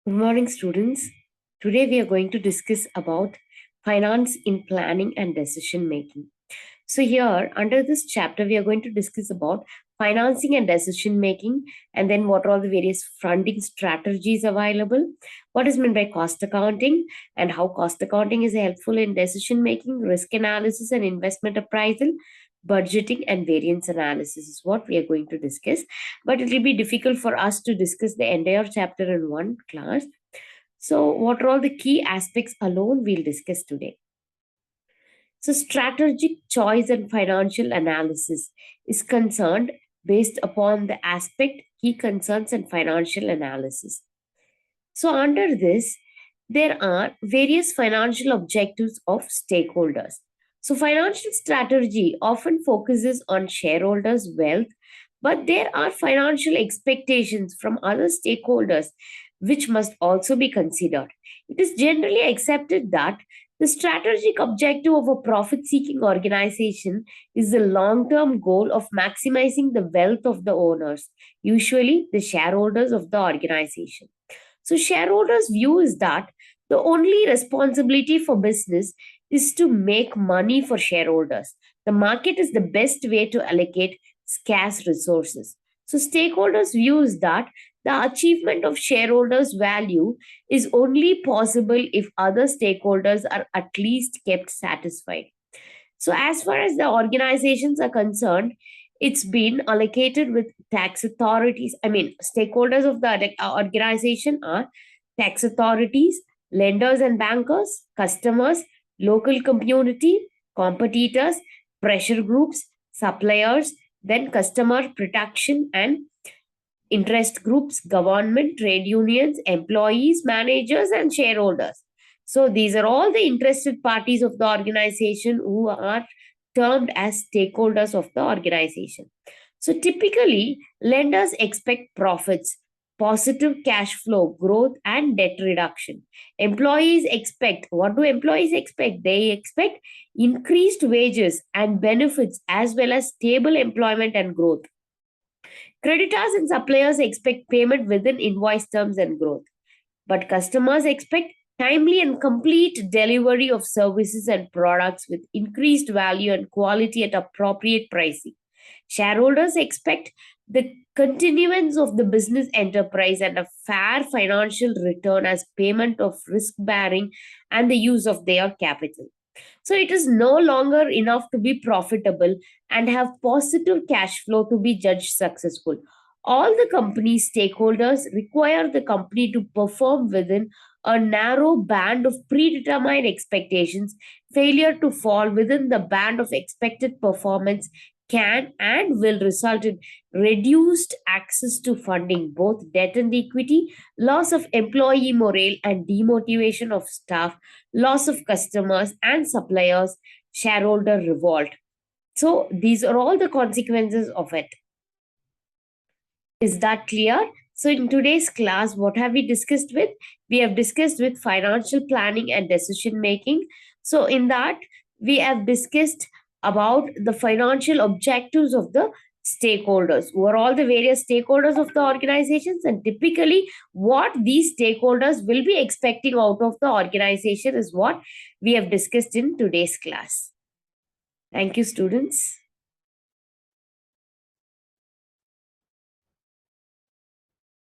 Good morning, students. Today we are going to discuss about finance in planning and decision making. So here, under this chapter, we are going to discuss about financing and decision making, and then what are all the various funding strategies available, what is meant by cost accounting, and how cost accounting is helpful in decision making, risk analysis and investment appraisal, budgeting and variance analysis is what we are going to discuss. But it will be difficult for us to discuss the entire chapter in one class. So, what are all the key aspects alone we'll discuss today? So, strategic choice and financial analysis is concerned based upon the aspect, key concerns, and financial analysis. So, under this, there are various financial objectives of stakeholders. So, financial strategy often focuses on shareholders' wealth, but there are financial expectations from other stakeholders which must also be considered. It is generally accepted that the strategic objective of a profit seeking organization is the long term goal of maximizing the wealth of the owners, usually the shareholders of the organization. So, shareholders' view is that the only responsibility for business is to make money for shareholders. The market is the best way to allocate scarce resources. So, stakeholders' view is that the achievement of shareholders' value is only possible if other stakeholders are at least kept satisfied. So, as far as the organizations are concerned, it's been allocated with tax authorities. I mean, stakeholders of the organization are tax authorities, lenders and bankers, customers, local community, competitors, pressure groups, suppliers, then customer protection and interest groups, government, trade unions, employees, managers, and shareholders. So these are all the interested parties of the organization who are termed as stakeholders of the organization. So typically, lenders expect profits, positive cash flow, growth, and debt reduction. Employees expect, what do employees expect? They expect increased wages and benefits as well as stable employment and growth. Creditors and suppliers expect payment within invoice terms and growth, but customers expect timely and complete delivery of services and products with increased value and quality at appropriate pricing. Shareholders expect the continuance of the business enterprise and a fair financial return as payment of risk bearing and the use of their capital. So it is no longer enough to be profitable and have positive cash flow to be judged successful. All the company stakeholders require the company to perform within a narrow band of predetermined expectations. Failure to fall within the band of expected performance can and will result in reduced access to funding, both debt and equity, loss of employee morale and demotivation of staff, loss of customers and suppliers, shareholder revolt. So, these are all the consequences of it. Is that clear? So, in today's class, what have we discussed with? We have discussed with financial planning and decision making. So, in that, we have discussed about the financial objectives of the stakeholders, who are all the various stakeholders of the organizations, and typically what these stakeholders will be expecting out of the organization is what we have discussed in today's class. Thank you, students.